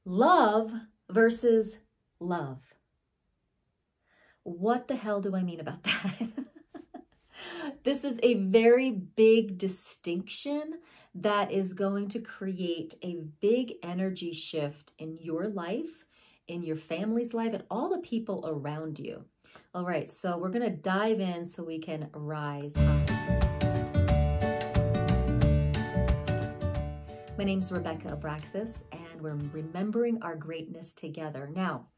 Love versus love. What the hell do I mean about that? This is a very big distinction that is going to create a big energy shift in your life, in your family's life, and all the people around you. All right, so we're going to dive in so we can rise high. My name is Rebecca Abraxas, and we're remembering our greatness together. Now,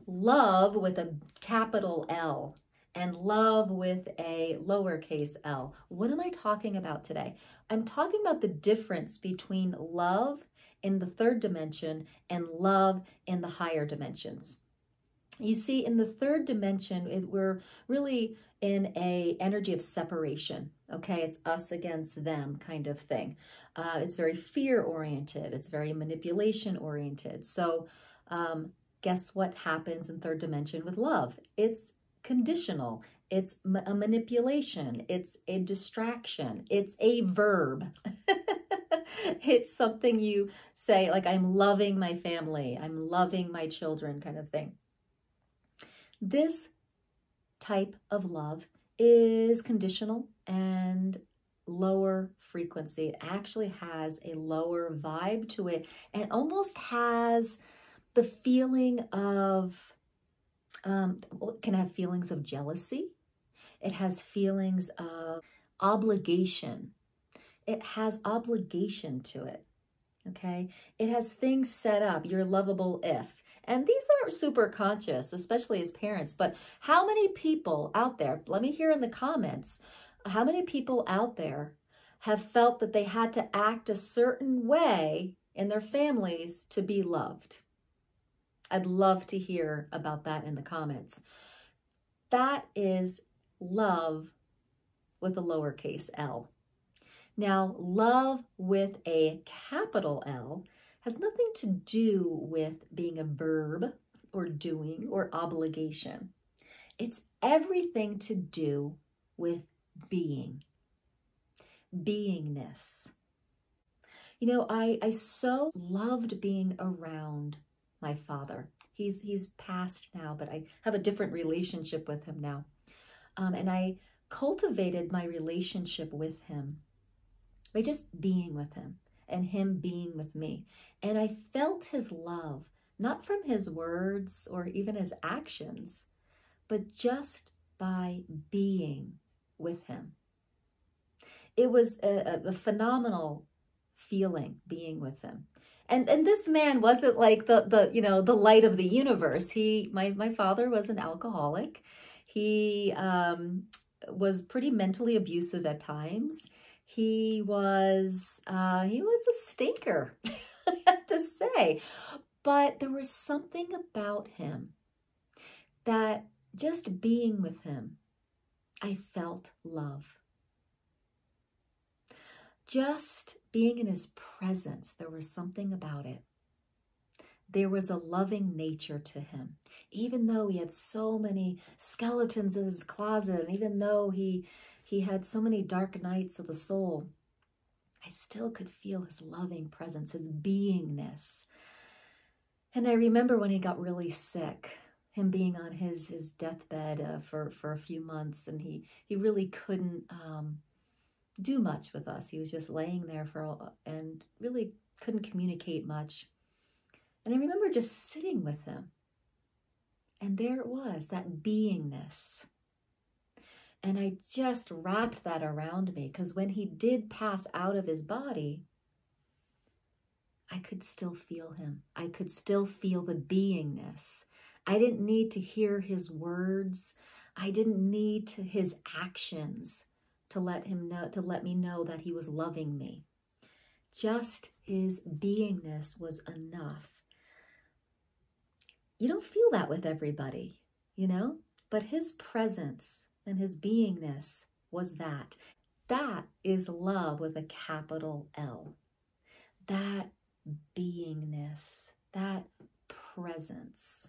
love with a capital L and love with a lowercase l. What am I talking about today? I'm talking about the difference between love in the third dimension and love in the higher dimensions. You see, in the third dimension, we're really in an energy of separation, okay? It's us against them kind of thing. It's very fear-oriented. It's very manipulation-oriented. So guess what happens in third dimension with love? It's conditional. It's a manipulation. It's a distraction. It's a verb. It's something you say, like, I'm loving my family. I'm loving my children kind of thing. This type of love is conditional and lower frequency. It actually has a lower vibe to it and almost has the feeling of, it can have feelings of jealousy. It has feelings of obligation. It has obligation to it, okay? It has things set up, you're lovable if. And these aren't super conscious, especially as parents, but how many people out there, let me hear in the comments, how many people out there have felt that they had to act a certain way in their families to be loved? I'd love to hear about that in the comments. That is love with a lowercase l. Now, love with a capital L has nothing to do with being a verb or doing or obligation. It's everything to do with being, beingness. You know, I so loved being around my father. He's passed now, but I have a different relationship with him now. And I cultivated my relationship with him by just being with him and him being with me. And I felt his love, not from his words or even his actions, but just by being with him. It was a phenomenal feeling being with him. And this man wasn't like the light of the universe. My father was an alcoholic. He was pretty mentally abusive at times. He was a stinker, I have to say. But there was something about him that just being with him, I felt love. Just being in his presence, there was something about it. There was a loving nature to him. Even though he had so many skeletons in his closet, and even though he had so many dark nights of the soul, I still could feel his loving presence, his beingness. And I remember when he got really sick, him being on his deathbed for a few months, and he really couldn't do much with us. He was just laying there and really couldn't communicate much. And I remember just sitting with him. And there it was, that beingness. And I just wrapped that around me, because when he did pass out of his body, I could still feel him. I could still feel the beingness. I didn't need to hear his words. I didn't need his actions to let me know that he was loving me. Just his beingness was enough. You don't feel that with everybody, you know? But his presence and his beingness was that. That is love with a capital L. That beingness, that presence.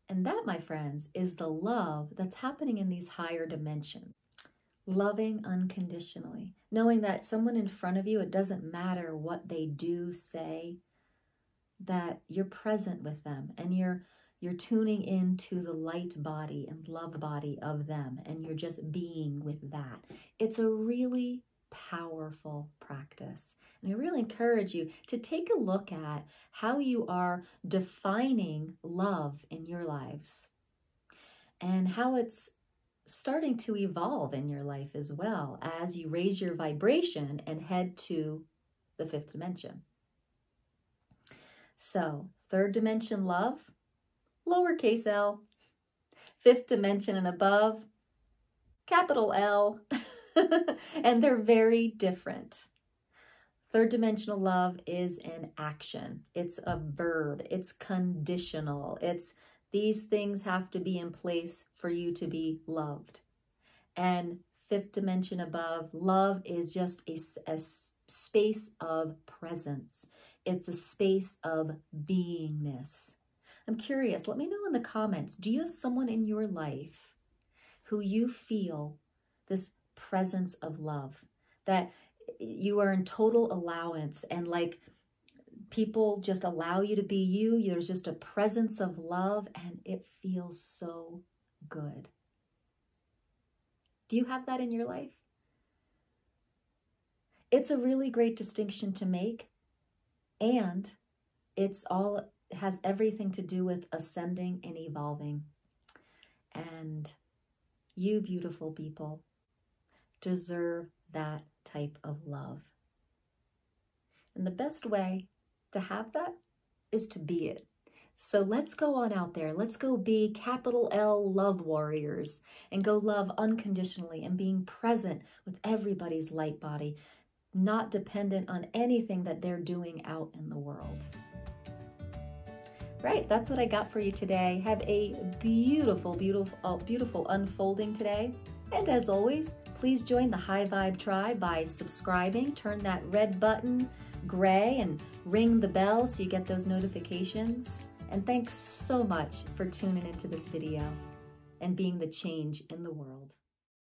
And that, my friends, is the love that's happening in these higher dimensions. Loving unconditionally. Knowing that someone in front of you, it doesn't matter what they do, say, that you're present with them and you're tuning into the light body and love body of them, and you're just being with that. It's a really powerful practice. And I really encourage you to take a look at how you are defining love in your lives and how it's starting to evolve in your life as well as you raise your vibration and head to the fifth dimension. So, third dimension love, lowercase l. Fifth dimension and above, capital L. And they're very different. Third dimensional love is an action. It's a verb. It's conditional. It's these things have to be in place for you to be loved. And fifth dimension above, love is just a space of presence. It's a space of beingness. I'm curious, let me know in the comments, do you have someone in your life who you feel this presence of love, that you are in total allowance and like people just allow you to be you? There's just a presence of love and it feels so good. Do you have that in your life? It's a really great distinction to make, and has everything to do with ascending and evolving. And you beautiful people deserve that type of love. And the best way to have that is to be it. So let's go on out there. Let's go be capital L love warriors and go love unconditionally and being present with everybody's light body, not dependent on anything that they're doing out in the world. Right, that's what I got for you today. Have a beautiful, beautiful, beautiful unfolding today. And as always, please join the High Vibe Tribe by subscribing. Turn that red button gray and ring the bell so you get those notifications. And thanks so much for tuning into this video and being the change in the world.